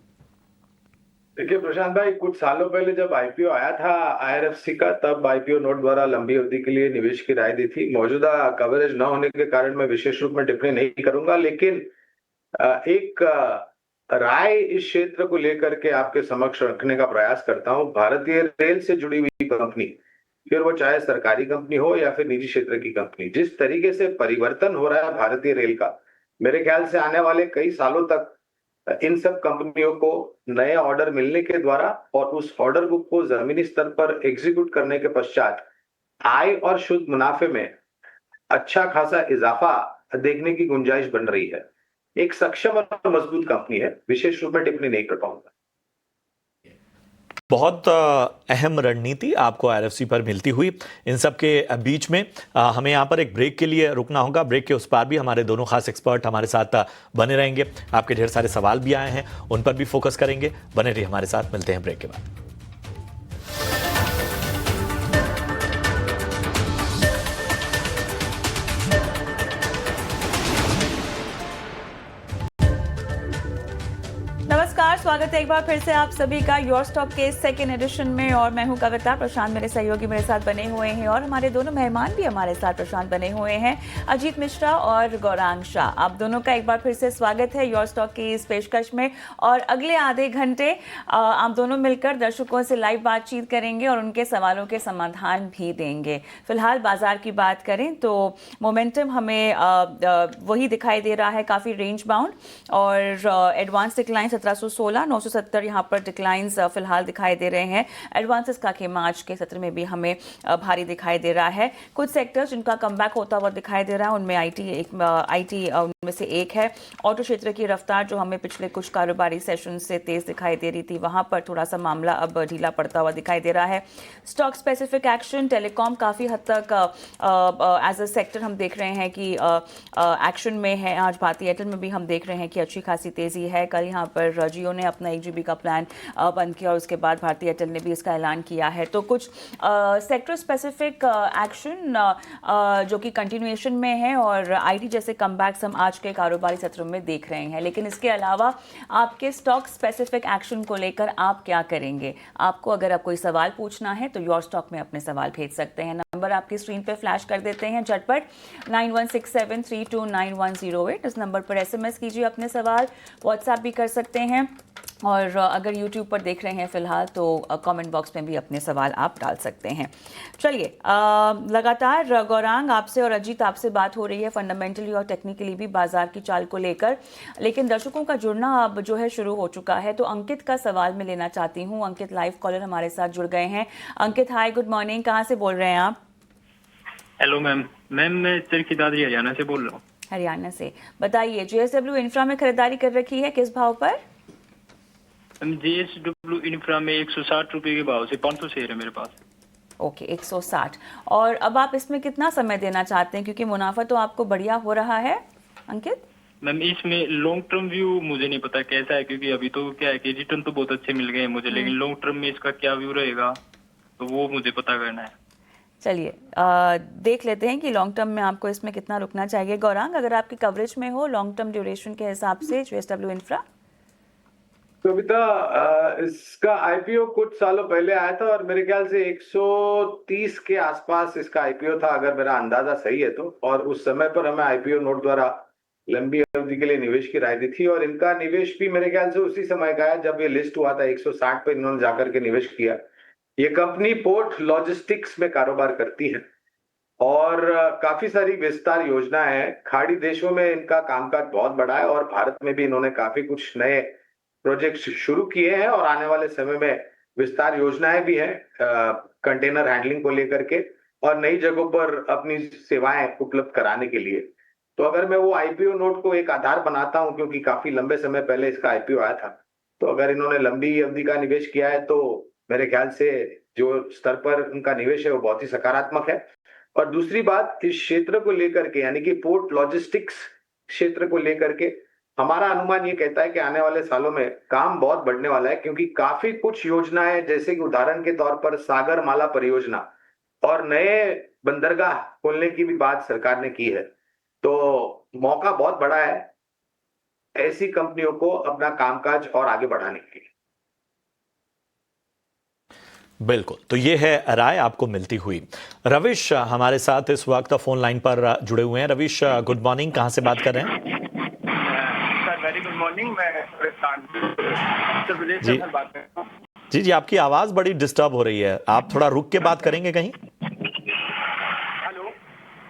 Speaker 5: देखिए प्रशांत भाई, कुछ सालों पहले जब IPO आया था IRFC का, तब IPO नोट द्वारा लंबी अवधि के लिए निवेश की राय दी थी। मौजूदा कवरेज न होने के कारण मैं विशेष रूप में टिप्पणी नहीं करूंगा, लेकिन एक राय इस क्षेत्र को लेकर के आपके समक्ष रखने का प्रयास करता हूं। भारतीय रेल से जुड़ी हुई कंपनी, फिर वो चाहे सरकारी कंपनी हो या फिर निजी क्षेत्र की कंपनी, जिस तरीके से परिवर्तन हो रहा है भारतीय रेल का, मेरे ख्याल से आने वाले कई सालों तक इन सब कंपनियों को नए ऑर्डर मिलने के द्वारा और उस ऑर्डर बुक को जमीनी स्तर पर एग्जीक्यूट करने के पश्चात आय और शुद्ध मुनाफे में अच्छा खासा इजाफा देखने की गुंजाइश बन रही है। एक सक्षम और मजबूत कंपनी है, विशेष रूप में टिप्पणी नहीं कर पाऊंगा।
Speaker 3: बहुत अहम रणनीति आपको IRFC पर मिलती हुई। इन सब के बीच में हमें यहाँ पर एक ब्रेक के लिए रुकना होगा। ब्रेक के उस पार भी हमारे दोनों खास एक्सपर्ट हमारे साथ बने रहेंगे। आपके ढेर सारे सवाल भी आए हैं, उन पर भी फोकस करेंगे। बने रहिए हमारे साथ, मिलते हैं ब्रेक के बाद।
Speaker 1: नमस्कार, स्वागत है एक बार फिर से आप सभी का योर स्टॉक के सेकेंड एडिशन में, और मैं हूं कविता। प्रशांत मेरे सहयोगी मेरे साथ बने हुए हैं, और हमारे दोनों मेहमान भी हमारे साथ प्रशांत बने हुए हैं, अजीत मिश्रा और गौरांग शाह। आप दोनों का एक बार फिर से स्वागत है योर स्टॉक की इस पेशकश में। और अगले आधे घंटे आप दोनों मिलकर दर्शकों से लाइव बातचीत करेंगे और उनके सवालों के समाधान भी देंगे। फिलहाल बाजार की बात करें तो मोमेंटम हमें वही दिखाई दे रहा है, काफ़ी रेंज बाउंड, और एडवांस डिक्लाइन 1716, 970 यहाँ पर डिक्लाइंस फिलहाल दिखाई दे रहे हैं। एडवांसेस का कि मार्च के सत्र में भी हमें भारी दिखाई दे रहा है। कुछ सेक्टर्स जिनका कमबैक होता हुआ दिखाई दे रहा है, उनमें IT उनमें से एक है। ऑटो क्षेत्र की रफ्तार जो हमें पिछले कुछ कारोबारी सेशन से तेज दिखाई दे रही थी, वहाँ पर थोड़ा सा मामला अब ढीला पड़ता हुआ दिखाई दे रहा है। स्टॉक स्पेसिफिक एक्शन, टेलीकॉम काफ़ी हद तक एज अ सेक्टर हम देख रहे हैं कि एक्शन में है। आज भारतीय एयरटेल में भी हम देख रहे हैं कि अच्छी खासी तेज़ी है। कल यहाँ पर जियो ने अपना 1 GB का प्लान बंद किया, और उसके बाद भारतीय एयरटेल ने भी इसका ऐलान किया है। तो कुछ सेक्टर स्पेसिफिक एक्शन जो कि कंटिन्यूएशन में है, और IT जैसे कमबैक्स हम आज के कारोबारी सत्रों में देख रहे हैं। लेकिन इसके अलावा आपके स्टॉक स्पेसिफिक एक्शन को लेकर आप क्या करेंगे? आपको अगर आप कोई सवाल पूछना है तो योर स्टॉक में अपने सवाल भेज सकते हैं। नंबर आपकी स्क्रीन पे फ्लैश कर देते हैं झटपट, 9167329108। इस नंबर पर SMS कीजिए अपने सवाल, व्हाट्सएप भी कर सकते हैं, और अगर YouTube पर देख रहे हैं फिलहाल तो कमेंट बॉक्स में भी अपने सवाल आप डाल सकते हैं। चलिए, लगातार गौरांग आपसे और अजीत आपसे बात हो रही है फंडामेंटली और टेक्निकली भी बाजार की चाल को लेकर, लेकिन दर्शकों का जुड़ना अब जो है शुरू हो चुका है। तो अंकित का सवाल मैं लेना चाहती हूँ। अंकित लाइव कॉलर हमारे साथ जुड़ गए हैं। अंकित हाय, गुड मॉर्निंग, कहाँ से बोल रहे हैं आप?
Speaker 9: हेलो मैम मैं चरखी दादरी हरियाणा से बोल रहा हूँ।
Speaker 1: हरियाणा से, बताइए JSW इंफ्रा में खरीदारी कर रखी है, किस भाव पर?
Speaker 9: मैम JSW इंफ्रा में 160 रुपए के भाव से 500 शेयर है मेरे पास।
Speaker 1: ओके 160। और अब आप इसमें कितना समय देना चाहते हैं, क्योंकि मुनाफा तो आपको बढ़िया हो रहा है अंकित?
Speaker 9: मैम इसमें लॉन्ग टर्म व्यू मुझे नहीं पता कैसा है, क्योंकि अभी तो क्या है कि रिटर्न तो बहुत अच्छे मिल गए हैं मुझे, लेकिन लॉन्ग टर्म में इसका क्या व्यू रहेगा तो वो मुझे पता करना है।
Speaker 1: चलिए देख लेते हैं कि लॉन्ग टर्म में आपको इसमें कितना रुकना चाहिए। गौरांग, अगर आपकी कवरेज में हो लॉन्ग टर्म ड्यूरेशन के हिसाब से JSW इंफ्रा?
Speaker 5: कविता, इसका आईपीओ कुछ सालों पहले आया था और मेरे ख्याल से 130 के आसपास इसका आईपीओ था, अगर मेरा अंदाजा सही है तो। और उस समय पर हमें आईपीओ नोट द्वारा लंबी अवधि के लिए निवेश की राय दी थी और इनका निवेश भी मेरे ख्याल से उसी समय का है जब ये लिस्ट हुआ था। 160 पे इन्होंने जाकर के निवेश किया। ये कंपनी पोर्ट लॉजिस्टिक्स में कारोबार करती है और काफी सारी विस्तार योजना है। खाड़ी देशों में इनका कामकाज बहुत बड़ा है और भारत में भी इन्होंने काफी कुछ नए प्रोजेक्ट्स शुरू किए हैं और आने वाले समय में विस्तार योजनाएं भी हैं कंटेनर हैंडलिंग को लेकर के और नई जगहों पर अपनी सेवाएं उपलब्ध कराने के लिए। तो अगर मैं वो आईपीओ नोट को एक आधार बनाता हूं, क्योंकि काफी लंबे समय पहले इसका आईपीओ आया था, तो अगर इन्होंने लंबी अवधि का निवेश किया है तो मेरे ख्याल से जो स्तर पर उनका निवेश है वो बहुत ही सकारात्मक है। और दूसरी बात, इस क्षेत्र को लेकर के यानी कि पोर्ट लॉजिस्टिक्स क्षेत्र को लेकर के हमारा अनुमान ये कहता है कि आने वाले सालों में काम बहुत बढ़ने वाला है, क्योंकि काफी कुछ योजनाएं जैसे कि उदाहरण के तौर पर सागरमाला परियोजना और नए बंदरगाह खोलने की भी बात सरकार ने की है। तो मौका बहुत बड़ा है ऐसी कंपनियों को अपना कामकाज और आगे बढ़ाने के लिए।
Speaker 3: बिल्कुल, तो ये है राय आपको मिलती हुई। रविश हमारे साथ इस वक्त फोन लाइन पर जुड़े हुए हैं। रविश, गुड मॉर्निंग, कहां से बात कर रहे हैं?
Speaker 10: सर वेरी गुड मॉर्निंग, मैं उत्तर प्रदेश
Speaker 3: जी।
Speaker 10: से बात कर रहा हूँ।
Speaker 3: जी, आपकी आवाज बड़ी डिस्टर्ब हो रही है, आप थोड़ा रुक के बात करेंगे कहीं?
Speaker 10: हेलो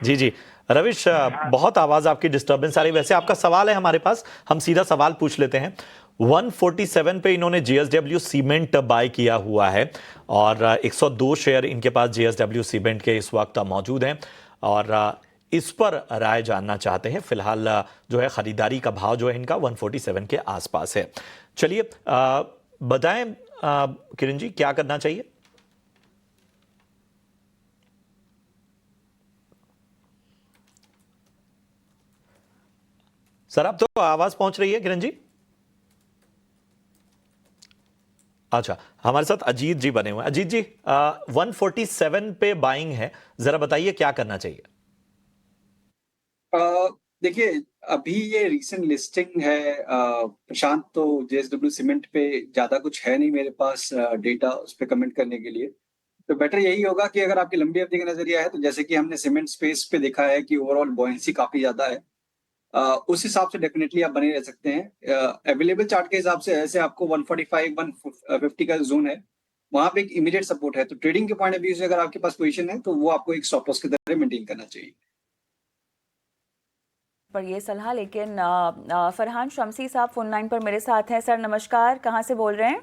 Speaker 3: जी रविश, बहुत आवाज आपकी डिस्टर्बेंस आ रही है। वैसे आपका सवाल है हमारे पास, हम सीधा सवाल पूछ लेते हैं। 147 पे इन्होंने JSW सीमेंट बाय किया हुआ है और 102 शेयर इनके पास JSW सीमेंट के इस वक्त मौजूद हैं और इस पर राय जानना चाहते हैं। फिलहाल जो है खरीदारी का भाव जो है इनका 147 के आसपास है। चलिए बताएं किरण जी, क्या करना चाहिए? सर आप तो आवाज पहुंच रही है किरण जी? अच्छा, हमारे साथ अजीत जी बने हुए हैं। अजीत जी, 147 पे बाइंग है, जरा बताइए क्या करना चाहिए?
Speaker 2: देखिए, अभी ये रीसेंट लिस्टिंग है प्रशांत, तो JSW सीमेंट पे ज्यादा कुछ है नहीं मेरे पास डेटा उस पर कमेंट करने के लिए। तो बेटर यही होगा कि अगर आपकी लंबी अवधि का नजरिया है, तो जैसे कि हमने सीमेंट स्पेस पे देखा है कि ओवरऑल बॉयंसी काफी ज्यादा है, उस हिसाब से डेफिनेटली आप बने रह सकते हैं। अवेलेबल चार्ट के हिसाब से ऐसे आपको 145 150 का जोन है, वहां पे एक इमीडिएट सपोर्ट है। तो ट्रेडिंग के पॉइंट ऑफ व्यू से अगर आपके पास पोजीशन है तो वो आपको एक स्टॉप लॉस की तरह मेंटेन करना चाहिए।
Speaker 1: पर ये सलाह, लेकिन फरहान शमसी साहब फोन लाइन पर मेरे साथ हैं। सर नमस्कार, कहाँ से बोल रहे हैं?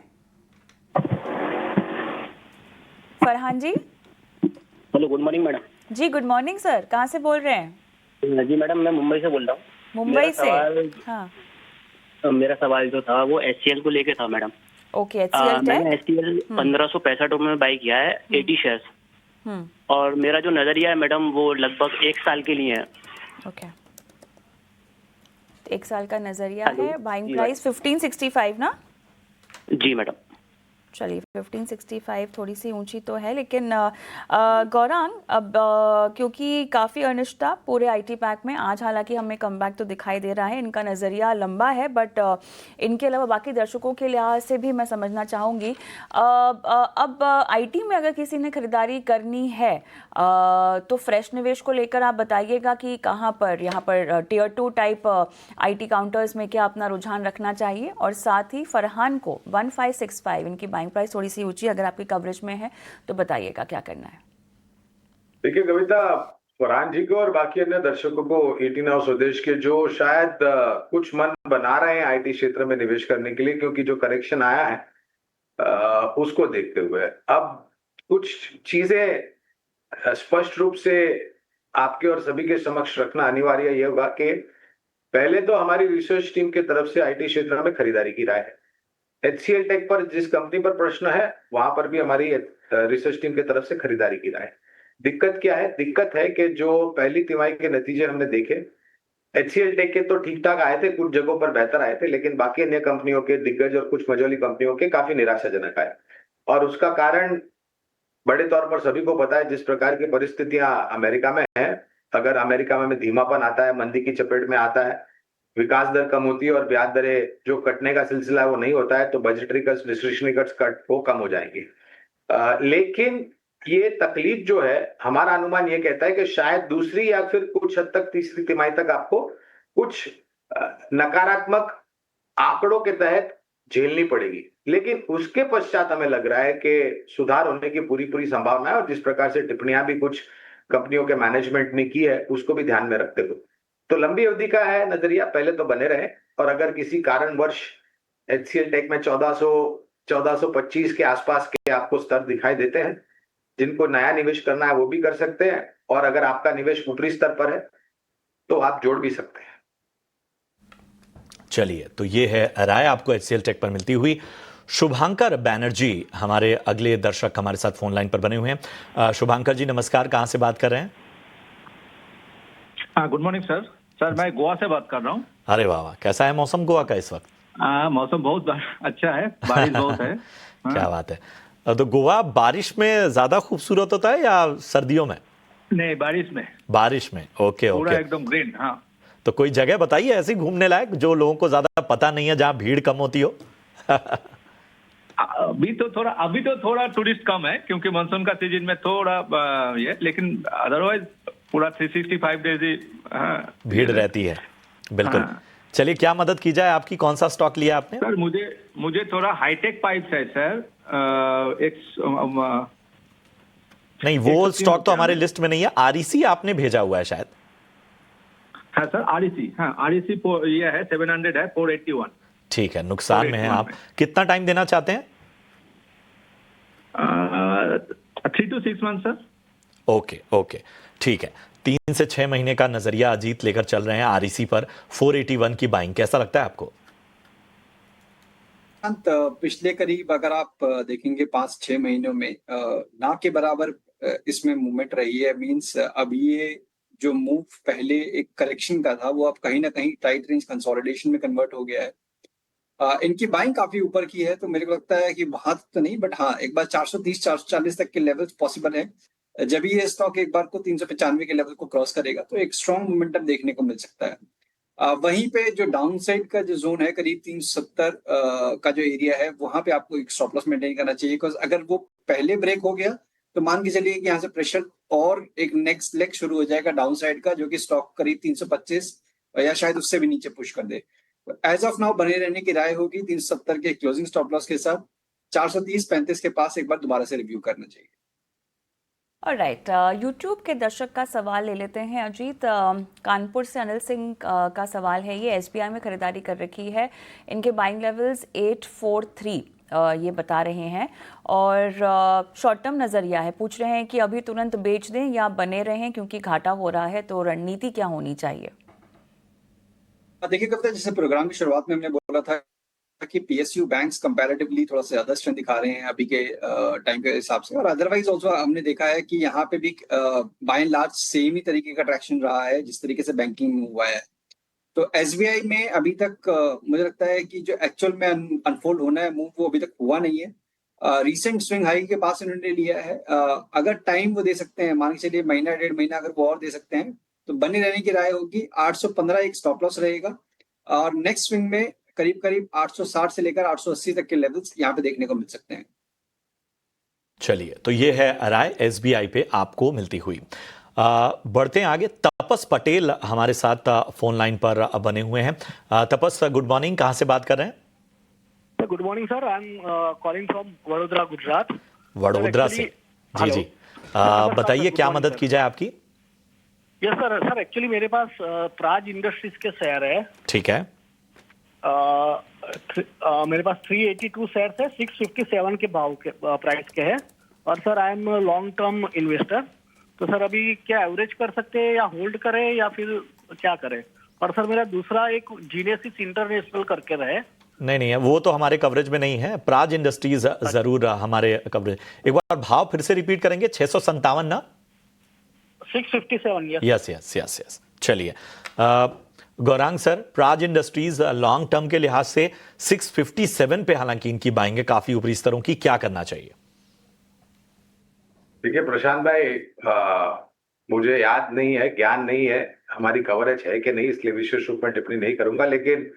Speaker 1: Farhan ji.
Speaker 11: Hello, good morning madam.
Speaker 1: जी गुड मॉर्निंग सर, कहाँ से बोल रहे हैं?
Speaker 11: जी मैडम, मैं मुंबई से बोल रहा हूँ।
Speaker 1: मुंबई से? हाँ।
Speaker 11: मेरा सवाल जो था वो HCL को लेके था मैडम।
Speaker 1: ओके, HCL
Speaker 11: मैंने HCL 1565 रुपए में बाई किया है 80 शेयर्स और मेरा जो नजरिया है मैडम वो लगभग 1 साल के लिए है।
Speaker 1: ओके, 1 साल का नजरिया है। बाइंग प्राइस 1565 ना?
Speaker 11: जी मैडम।
Speaker 1: चलिए 1565 थोड़ी सी ऊंची तो है, लेकिन गौरांग अब क्योंकि काफ़ी अनिश्चितता पूरे IT पैक में आज, हालांकि हमें कमबैक तो दिखाई दे रहा है, इनका नज़रिया लंबा है, बट इनके अलावा बाकी दर्शकों के लिहाज से भी मैं समझना चाहूँगी। अब IT में अगर किसी ने खरीदारी करनी है तो फ्रेश निवेश को लेकर आप बताइएगा कि कहाँ पर, यहाँ पर Tier 2 टाइप IT काउंटर्स में क्या अपना रुझान रखना चाहिए। और साथ ही फरहान को 1565 इनकी बाइंग प्राइस थोड़ी सी ऊंची, अगर आपकी कवरेज में है तो बताइएगा क्या करना है।
Speaker 5: देखिए कविता, फरहान जी को और बाकी अन्य दर्शकों को 18 हाउस स्वदेश के जो शायद कुछ मन बना रहे हैं IT क्षेत्र में निवेश करने के लिए, क्योंकि जो करेक्शन आया है उसको देखते हुए अब कुछ चीजें स्पष्ट रूप से आपके और सभी के समक्ष रखना अनिवार्य ये होगा कि पहले तो हमारी रिसर्च टीम की तरफ से IT क्षेत्र में खरीदारी की राय है HCL टेक पर जिस कंपनी पर प्रश्न है वहां पर भी हमारी रिसर्च टीम की तरफ से खरीदारी की जाए। दिक्कत क्या है? दिक्कत है कि जो पहली तिमाही के नतीजे हमने देखे, HCL टेक के तो ठीक ठाक आए थे, कुछ जगहों पर बेहतर आए थे, लेकिन बाकी अन्य कंपनियों के, दिग्गज और कुछ मझोली कंपनियों के काफी निराशाजनक आए। और उसका कारण बड़े तौर पर सभी को पता है, जिस प्रकार की परिस्थितियां अमेरिका में है। अगर अमेरिका में धीमापन आता है, मंदी की चपेट में आता है, विकास दर कम होती है और ब्याज दरें जो कटने का सिलसिला है वो नहीं होता है, तो budgetary cuts, discretionary cuts cut वो कम हो जाएंगी। लेकिन ये तकलीफ जो है, हमारा अनुमान ये कहता है कि शायद दूसरी या फिर कुछ हद तक तीसरी तिमाही तक आपको कुछ नकारात्मक आंकड़ों के तहत झेलनी पड़ेगी। लेकिन उसके पश्चात हमें लग रहा है कि सुधार होने की पूरी पूरी संभावना है, और जिस प्रकार से टिप्पणियां भी कुछ कंपनियों के मैनेजमेंट ने की है उसको भी ध्यान में रखते हुए, तो लंबी अवधि का है नजरिया, पहले तो बने रहे। और अगर किसी कारणवश HCL टेक में 1425 के आसपास के आपको स्तर दिखाई देते हैं, जिनको नया निवेश करना है वो भी कर सकते हैं, और अगर आपका निवेश ऊपरी स्तर पर है तो आप जोड़ भी सकते हैं।
Speaker 3: चलिए, तो ये है राय आपको HCL टेक पर मिलती हुई। शुभांकर बैनर्जी हमारे अगले दर्शक हमारे साथ फोन लाइन पर बने हुए हैं। शुभांकर जी नमस्कार, कहां से बात कर रहे हैं?
Speaker 12: Good morning sir. सर मैं गोवा से बात कर रहा हूँ।
Speaker 3: अरे वाह वाह, कैसा है मौसम गोवा का इस वक्त?
Speaker 12: मौसम बहुत अच्छा है, बारिश बहुत है।
Speaker 3: क्या बात है। तो गोवा बारिश में ज्यादा खूबसूरत होता है या सर्दियों में?
Speaker 12: नहीं, बारिश में।
Speaker 3: बारिश में, ओके
Speaker 12: पूरा
Speaker 3: ओके।
Speaker 12: एकदम ग्रीन। हाँ,
Speaker 3: तो कोई जगह बताइए ऐसी घूमने लायक जो लोगों को ज्यादा पता नहीं है, जहां भीड़ कम होती हो।
Speaker 12: अभी तो थोड़ा टूरिस्ट कम है, क्योंकि मानसून का सीजन में थोड़ा ये, लेकिन अदरवाइज पूरा 365 डेज ही
Speaker 3: भीड़ रहती है। बिल्कुल। चलिए, क्या मदद की जाए आपकी? कौन सा स्टॉक लिया आपने?
Speaker 12: सर मुझे थोड़ा हाईटेक पाइप्स है सर।
Speaker 3: नहीं, वो स्टॉक तो हमारे लिस्ट में नहीं है। REC आपने भेजा हुआ है शायद।
Speaker 12: हाँ सर, REC। हाँ, REC ये है 700 है, 481।
Speaker 3: ठीक है, नुकसान में है आप। कितना टाइम देना चाहते हैं?
Speaker 12: 3 to 6 months sir.
Speaker 3: Okay okay, ठीक है। 3 से 6 महीने का नजरिया अजीत लेकर चल रहे हैं REC पर 481 की बाइंग। कैसा लगता है आपको?
Speaker 2: पिछले करीब अगर आप देखेंगे 5-6 महीनों में ना के बराबर इसमें मूवमेंट रही है। मींस अब ये जो मूव पहले एक करेक्शन का था, वो अब कहीं ना कहीं टाइट रेंज कंसोलिडेशन में कन्वर्ट हो गया है। इनकी बाइंग काफी ऊपर की है, तो मेरे को लगता है कि बहुत तो नहीं, बट हाँ, एक बार 430-440 तक के लेवल्स पॉसिबल है। जब ये स्टॉक एक बार को 395 के लेवल को क्रॉस करेगा तो एक स्ट्रॉन्ग मोमेंटम देखने को मिल सकता है। वहीं पे जो डाउन साइड का जो जोन है, करीब 370 का जो एरिया है, वहां पे आपको एक स्टॉप लॉस मेंटेन करना चाहिए। बिकॉज अगर वो पहले ब्रेक हो गया तो मान के चलिए कि यहाँ से प्रेशर और एक नेक्स्ट लेग शुरू हो जाएगा डाउन साइड का, जो कि स्टॉक करीब 325 या शायद उससे भी नीचे पुश कर दे। एज ऑफ नाउ बने रहने की राय होगी 370 के क्लोजिंग स्टॉप लॉस के साथ। 430-35 के पास एक बार दोबारा से रिव्यू करना चाहिए।
Speaker 1: ऑलराइट, यूट्यूब के दर्शक का सवाल ले लेते हैं। अजीत, कानपुर से अनिल सिंह का सवाल है, ये SBI में खरीदारी कर रखी है, इनके बाइंग लेवल्स 843 ये बता रहे हैं, और शॉर्ट टर्म नज़रिया है। पूछ रहे हैं कि अभी तुरंत बेच दें या बने रहें, क्योंकि घाटा हो रहा है, तो रणनीति क्या होनी चाहिए?
Speaker 2: देखिए कविता, जैसे प्रोग्राम की शुरुआत में हमने बोला था कि PSU बैंक्स कंपैरेटिवली थोड़ा सा ज्यादा स्ट्रेंथ दिखा रहे हैं अभी के टाइम के हिसाब से, और अदरवाइज ऑल्सो हमने देखा है कि यहाँ पे भी बाय एंड लार्ज सेम ही तरीके का ट्रैक्शन रहा है जिस तरीके से बैंकिंग में हुआ है। तो SBI में अभी तक मुझे लगता है कि जो एक्चुअल में अनफोल्ड होना है मूव, वो अभी तक हुआ नहीं है। रिसेंट स्विंग हाई के पास इन्होंने लिया है। अगर टाइम वो दे सकते हैं, मान के चलिए महीना 1.5 महीना अगर वो और दे सकते हैं, तो बने रहने की राय होगी। 815 एक स्टॉप लॉस रहेगा, और नेक्स्ट स्विंग में करीब करीब 860 से लेकर 880 तक के लेवल्स यहाँ पे देखने को मिल सकते हैं।
Speaker 3: चलिए, तो ये है राय SBI पे आपको मिलती हुई। बढ़ते हैं आगे। तपस पटेल हमारे साथ फोन लाइन पर बने हुए हैं। तपस, गुड मॉर्निंग, कहां से बात कर रहे हैं?
Speaker 13: Good morning sir, I am calling from Vadodara, Gujarat.
Speaker 3: Vadodara से? जी जी, बताइए क्या मदद की जाए आपकी?
Speaker 13: यस सर, एक्चुअली मेरे पास प्राज इंडस्ट्रीज के शेयर है।
Speaker 3: ठीक है।
Speaker 13: मेरे पास 382 शेयर है, 657 के भाव के प्राइस के है, और sir I am long term investor. तो सर अभी क्या एवरेज कर सकते हैं, या होल्ड करें, या फिर क्या करें? और सर मेरा दूसरा एक जीनेसिस इंटरनेशनल करके रहे,
Speaker 3: नहीं नहीं है, वो तो हमारे कवरेज में नहीं है। प्राज इंडस्ट्रीज जरूर हमारे कवरेज। एक बार भाव फिर से रिपीट करेंगे। 657 ना?
Speaker 13: 657।
Speaker 3: Yes yes yes yes. चलिए Gaurang sir, Praj industries long term के लिहाज से 657 पे हालांकि इनकी बाइंग है काफी ऊपरी स्तरों की, क्या करना चाहिए?
Speaker 5: देखिए प्रशांत भाई, मुझे याद नहीं है, ज्ञान नहीं है हमारी कवरेज है कि नहीं, इसलिए विशेष रूप में टिप्पणी नहीं करूंगा। लेकिन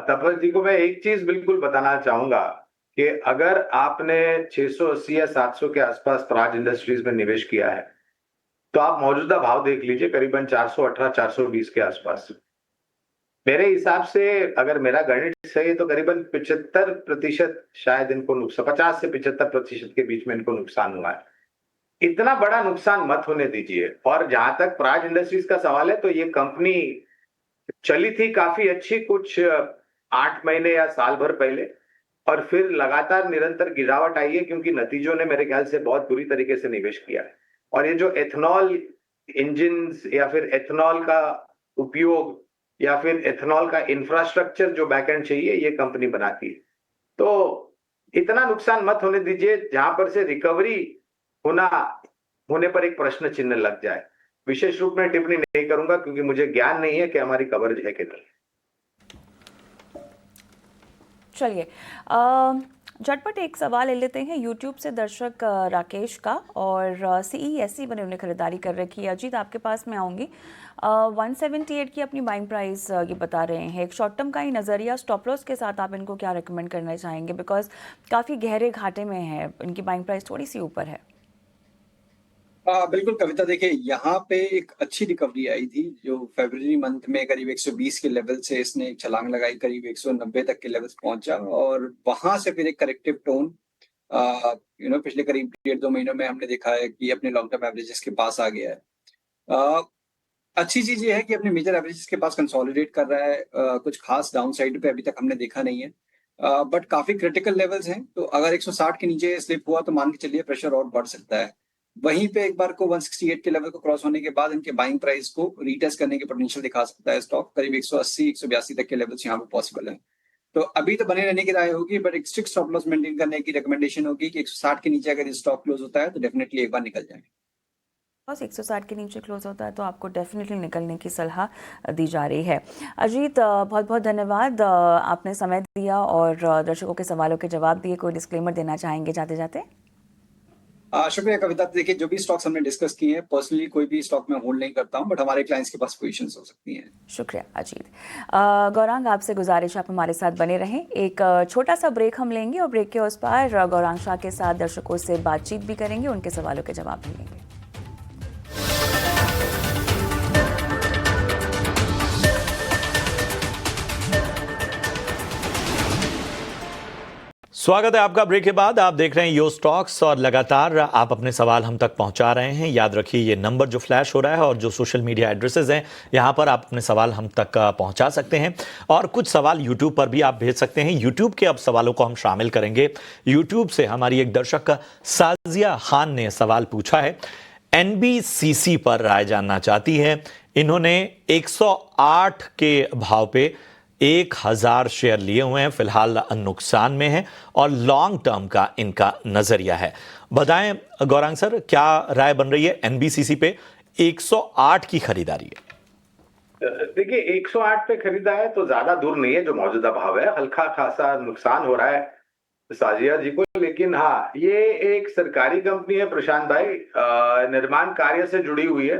Speaker 5: तपस जी को मैं एक चीज बिल्कुल बताना चाहूंगा कि अगर आपने 680 या 700 के आसपास प्राज इंडस्ट्रीज में निवेश किया है तो आप मौजूदा भाव देख लीजिए, करीबन 418 420 के आसपास। मेरे हिसाब से अगर मेरा गणित सही है तो करीबन 75% शायद इनको नुकसान, 50 से 75% के बीच में इनको नुकसान हुआ है। इतना बड़ा नुकसान मत होने दीजिए। और जहां तक प्राज इंडस्ट्रीज का सवाल है तो ये कंपनी चली थी काफी अच्छी कुछ 8 महीने या साल भर पहले, और फिर लगातार निरंतर गिरावट आई है क्योंकि नतीजों ने मेरे ख्याल से बहुत बुरी तरीके से निवेश किया है। और ये जो एथेनॉल इंजिन या फिर एथेनॉल का उपयोग या फिर एथेनॉल का इंफ्रास्ट्रक्चर जो बैकएंड चाहिए ये कंपनी बनाती है। तो इतना नुकसान मत होने दीजिए जहां पर से रिकवरी होने पर एक प्रश्न चिन्ह लग जाए। विशेष रूप में टिप्पणी नहीं करूंगा क्योंकि मुझे ज्ञान नहीं है कि हमारी कवरेज है कि नहीं।
Speaker 1: चलिए झटपट एक सवाल ले लेते हैं यूट्यूब से दर्शक राकेश का, और CESC बने उन्हें खरीदारी कर रखी है। अजीत, आपके पास मैं आऊँगी। 178 की अपनी बाइंग प्राइस ये बता रहे हैं। एक शॉर्ट टर्म का ही नज़रिया, स्टॉप लॉस के साथ आप इनको क्या रेकमेंड करना चाहेंगे? बिकॉज काफ़ी गहरे घाटे में है, इनकी बाइंग प्राइस थोड़ी सी ऊपर है।
Speaker 2: बिल्कुल कविता, देखिए यहाँ पे एक अच्छी रिकवरी आई थी जो फरवरी मंथ में करीब 120 के लेवल से इसने एक छलांग लगाई, करीब 190 तक के लेवल्स पहुंचा, और वहां से फिर एक करेक्टिव टोन पिछले करीब 1.5-2 महीनों में हमने देखा है कि अपने लॉन्ग टर्म एवरेजेस के पास आ गया है। अच्छी चीज ये है कि अपने मेजर एवरेजेस के पास कंसोलिडेट कर रहा है। कुछ खास डाउन साइड पे अभी तक हमने देखा नहीं है, बट काफी क्रिटिकल लेवल्स हैं। तो अगर 160 के नीचे स्लिप हुआ तो मान के चलिए प्रेशर और बढ़ सकता है। वहीं पे एक बार को 168 के लेवल को क्रॉस होने के बाद इनके बाइंग प्राइस को रीटेस्ट करने के पोटेंशियल दिखा सकता है स्टॉक। करीब 180 182 तक के लेवल्स यहाँ पे पॉसिबल है। तो अभी तो बने रहने की राय होगी, बट एक स्ट्रिक्ट स्टॉप लॉस मेंटेन करने की रिकमेंडेशन होगी कि 160 के नीचे अगर स्टॉक क्लोज होता है तो डेफिनेटली एक बार निकल जाए।
Speaker 1: बस 160 के नीचे क्लोज होता है तो आपको डेफिनेटली निकलने की सलाह दी जा रही है। अजीत, बहुत बहुत धन्यवाद, आपने समय दिया और दर्शकों के सवालों के जवाब दिए। कोई डिस्क्लेमर देना चाहेंगे जाते जाते?
Speaker 2: शुक्रिया कविता। देखिए जो भी स्टॉक्स हमने डिस्कस किए हैं, पर्सनली कोई भी स्टॉक में होल्ड नहीं करता हूं, बट हमारे क्लाइंट्स के पास पोजीशंस हो सकती हैं।
Speaker 1: शुक्रिया अजीत। गौरांग, आपसे गुजारिश आप हमारे साथ बने रहें। एक छोटा सा ब्रेक हम लेंगे और ब्रेक के उस पार गौरांग शाह के साथ दर्शकों से बातचीत भी करेंगे, उनके सवालों के जवाब भी लेंगे।
Speaker 3: स्वागत है आपका ब्रेक के बाद। आप देख रहे हैं यो स्टॉक्स और लगातार आप अपने सवाल हम तक पहुंचा रहे हैं। याद रखिए ये नंबर जो फ्लैश हो रहा है और जो सोशल मीडिया एड्रेसेस हैं, यहां पर आप अपने सवाल हम तक पहुंचा सकते हैं, और कुछ सवाल यूट्यूब पर भी आप भेज सकते हैं। यूट्यूब के अब सवालों को हम शामिल करेंगे। यूट्यूब से हमारी एक दर्शक साजिया खान ने सवाल पूछा है, NBCC पर राय जानना चाहती है। इन्होंने 108 के भाव पे 1000 शेयर लिए हुए हैं, फिलहाल नुकसान में है, और लॉन्ग टर्म का इनका नजरिया है। बताएं गौरांग सर, क्या राय बन रही है NBCC पे 108 की खरीदारी है?
Speaker 5: देखिए 108 पे खरीदा है तो ज्यादा दूर नहीं है जो मौजूदा भाव है, हल्का खासा नुकसान हो रहा है साजिया जी को। लेकिन हाँ, ये एक सरकारी कंपनी है प्रशांत भाई, निर्माण कार्य से जुड़ी हुई है,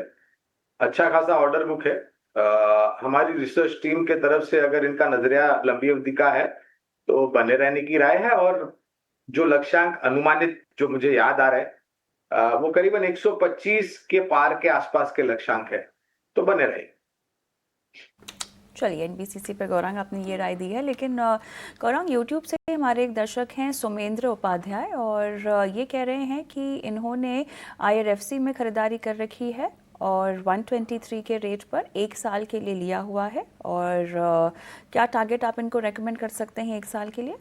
Speaker 5: अच्छा खासा ऑर्डर बुक है। हमारी रिसर्च टीम के तरफ से अगर इनका नजरिया लंबी अवधि का है तो बने रहने की राय है, और जो लक्ष्यांक अनुमानित जो मुझे याद आ रहा है वो करीबन 125 के पार के आसपास के लक्ष्यांक है, तो बने रहे।
Speaker 1: चलिए, NBCC पे गौरांग आपने ये राय दी है। लेकिन गौरांग, यूट्यूब से हमारे एक दर्शक हैं सुमेंद्र उपाध्याय, और ये कह रहे हैं कि इन्होंने IRFC में खरीदारी कर रखी है और 123 के रेट पर 1 साल के लिए लिया हुआ है, और क्या टारगेट आप इनको रेकमेंड कर सकते हैं 1 साल के लिए?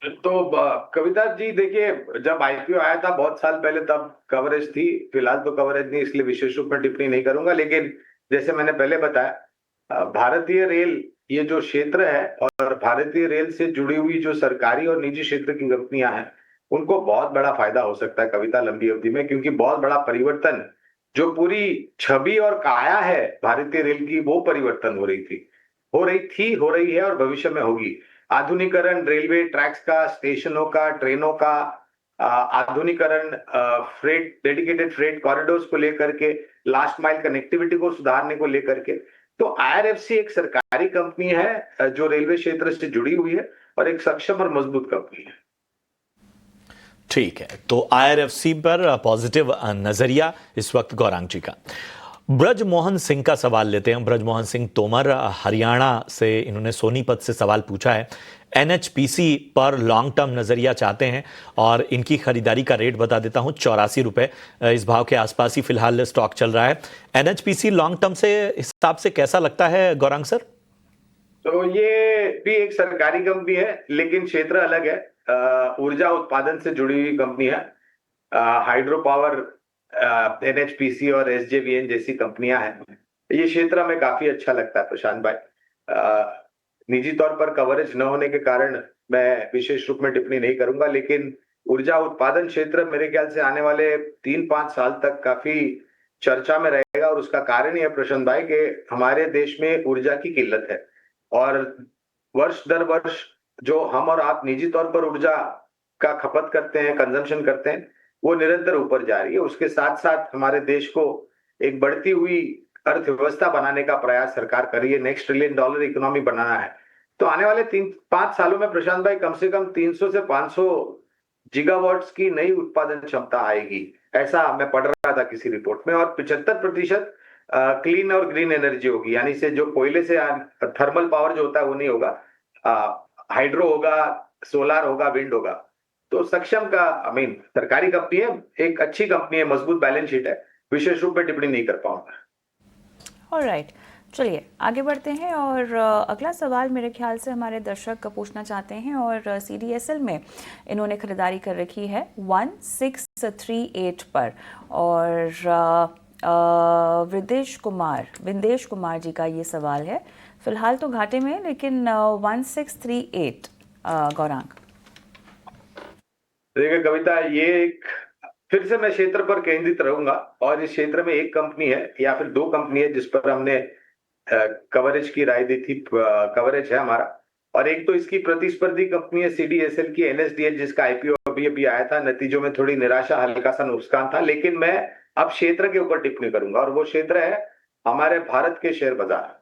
Speaker 5: तो कविता जी देखिए, जब IPO आया था बहुत साल पहले तब कवरेज थी, फिलहाल तो कवरेज नहीं, इसलिए विशेष रूप में टिप्पणी नहीं करूंगा। लेकिन जैसे मैंने पहले बताया, भारतीय रेल ये जो क्षेत्र है और भारतीय रेल से जुड़ी हुई जो सरकारी और निजी क्षेत्र की कंपनियां हैं, उनको बहुत बड़ा फायदा हो सकता है कविता लंबी अवधि में, क्योंकि बहुत बड़ा परिवर्तन जो पूरी छवि और काया है भारतीय रेल की, वो परिवर्तन हो रही है और भविष्य में होगी। आधुनिकरण रेलवे ट्रैक्स का, स्टेशनों का, ट्रेनों का आधुनिकरण, फ्रेट डेडिकेटेड फ्रेट कॉरिडोर्स को लेकर के, लास्ट माइल कनेक्टिविटी को सुधारने को लेकर के। तो IRFC एक सरकारी कंपनी है जो रेलवे क्षेत्र से जुड़ी हुई है और एक सक्षम और मजबूत कंपनी है।
Speaker 3: ठीक है, तो IRFC पर पॉजिटिव नजरिया इस वक्त गौरांग जी का। ब्रजमोहन सिंह का सवाल लेते हैं। ब्रजमोहन सिंह तोमर हरियाणा से, इन्होंने सोनीपत से सवाल पूछा है। NHPC पर लॉन्ग टर्म नजरिया चाहते हैं और इनकी खरीदारी का रेट बता देता हूं, 84 रुपए, इस भाव के आसपास ही फिलहाल स्टॉक चल रहा है। NHPC लॉन्ग टर्म से हिसाब से कैसा लगता है गौरांग सर?
Speaker 5: तो ये भी एक सरकारी कंपनी है, लेकिन क्षेत्र अलग है। ऊर्जा उत्पादन से जुड़ी हुई कंपनी है। हाइड्रो पावर, NHPC और SJVN जैसी कंपनियां हैं। ये क्षेत्र हमें काफी अच्छा लगता है प्रशांत भाई। निजी तौर पर कवरेज न होने के कारण मैं विशेष रूप में टिप्पणी नहीं करूंगा, लेकिन ऊर्जा उत्पादन क्षेत्र मेरे ख्याल से आने वाले 3-5 साल तक काफी चर्चा में रहेगा। और उसका कारण यह प्रशांत भाई कि हमारे देश में ऊर्जा की किल्लत है और वर्ष दर वर्ष जो हम और आप निजी तौर पर ऊर्जा का खपत करते हैं, कंजम्पशन करते हैं, वो निरंतर ऊपर जा रही है। उसके साथ साथ हमारे देश को एक बढ़ती हुई अर्थव्यवस्था बनाने का प्रयास सरकार कर रही है। नेक्स्ट $1 ट्रिलियन इकोनॉमी बनाना है। तो आने वाले 3-5 सालों में प्रशांत भाई कम से कम 300 से 500 गीगावाट्स की नई उत्पादन क्षमता आएगी, ऐसा मैं पढ़ रहा था किसी रिपोर्ट में। और 75% क्लीन और ग्रीन एनर्जी होगी, यानी से जो कोयले से थर्मल पावर जो होता है वो नहीं होगा, हाइड्रो होगा, सोलार होगा, विंड होगा। तो सक्षम का सरकारी कंपनी है, एक अच्छी कंपनी है, मजबूत बैलेंस शीट है। विशेष रूप में टिप्पणी नहीं कर पाऊंगा।
Speaker 1: ऑलराइट, चलिए आगे बढ़ते हैं और अगला सवाल मेरे ख्याल से हमारे दर्शक पूछना चाहते हैं और CDSL में इन्होंने खरीदारी कर रखी है 1638 पर और विदेश कुमार जी का ये सवाल है। फिलहाल तो घाटे में, लेकिन 1638 गौरांग।
Speaker 5: देखिए कविता, ये एक फिर से मैं क्षेत्र पर केंद्रित रहूंगा और इस क्षेत्र में एक कंपनी है या फिर 2 कंपनी है जिस पर हमने कवरेज की राय दी थी, कवरेज है हमारा। और एक तो इसकी प्रतिस्पर्धी कंपनी है CDSL की NSDL, जिसका IPO अभी आया था। नतीजों में थोड़ी निराशा, हल्का सा नुकसान था, लेकिन मैं अब क्षेत्र के ऊपर टिप्पणी करूंगा और वो क्षेत्र है हमारे भारत के शेयर बाजार।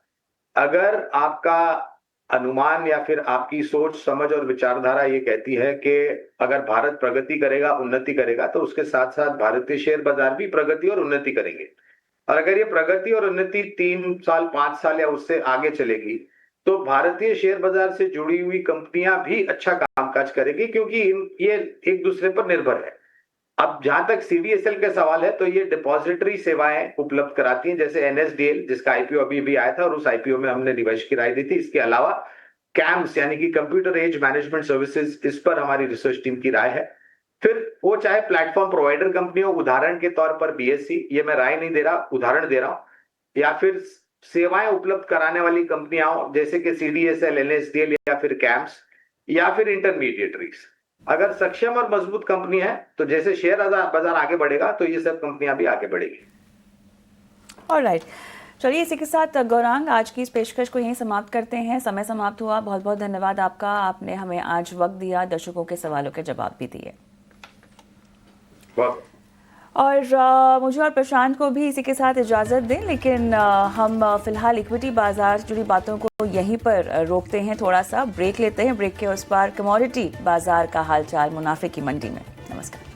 Speaker 5: अगर आपका अनुमान या फिर आपकी सोच समझ और विचारधारा ये कहती है कि अगर भारत प्रगति करेगा, उन्नति करेगा, तो उसके साथ साथ भारतीय शेयर बाजार भी प्रगति और उन्नति करेंगे। और अगर ये प्रगति और उन्नति 3 साल, 5 साल या उससे आगे चलेगी, तो भारतीय शेयर बाजार से जुड़ी हुई कंपनियां भी अच्छा कामकाज करेगी, क्योंकि ये एक दूसरे पर निर्भर है। अब जहां तक CDSL का सवाल है, तो ये डिपॉजिटरी सेवाएं उपलब्ध कराती हैं, जैसे NSDL, जिसका IPO अभी आया था और उस IPO में हमने निवेश की राय दी थी। इसके अलावा CAMS यानी कि कंप्यूटर एज मैनेजमेंट सर्विसेज, इस पर हमारी रिसर्च टीम की राय है। फिर वो चाहे प्लेटफॉर्म प्रोवाइडर कंपनी हो, उदाहरण के तौर पर BSC, ये मैं राय नहीं दे रहा, उदाहरण दे रहा हूं, या फिर सेवाएं उपलब्ध कराने वाली कंपनियां हो जैसे कि CDSL, NSDL या फिर CAMS या फिर इंटरमीडिएटरीज। अगर सक्षम और मजबूत कंपनी है तो जैसे शेयर बाजार आगे बढ़ेगा तो ये सब कंपनियां भी आगे बढ़ेगी।
Speaker 1: ऑलराइट, चलिए इसी के साथ गौरांग आज की इस पेशकश को यहीं समाप्त करते हैं। समय समाप्त हुआ। बहुत बहुत धन्यवाद आपका, आपने हमें आज वक्त दिया, दर्शकों के सवालों के जवाब भी दिए। और मुझे और प्रशांत को भी इसी के साथ इजाज़त दें, लेकिन हम फिलहाल इक्विटी बाजार से जुड़ी बातों को यहीं पर रोकते हैं, थोड़ा सा ब्रेक लेते हैं। ब्रेक के उस पार कमोडिटी बाजार का हालचाल मुनाफे की मंडी में। नमस्कार।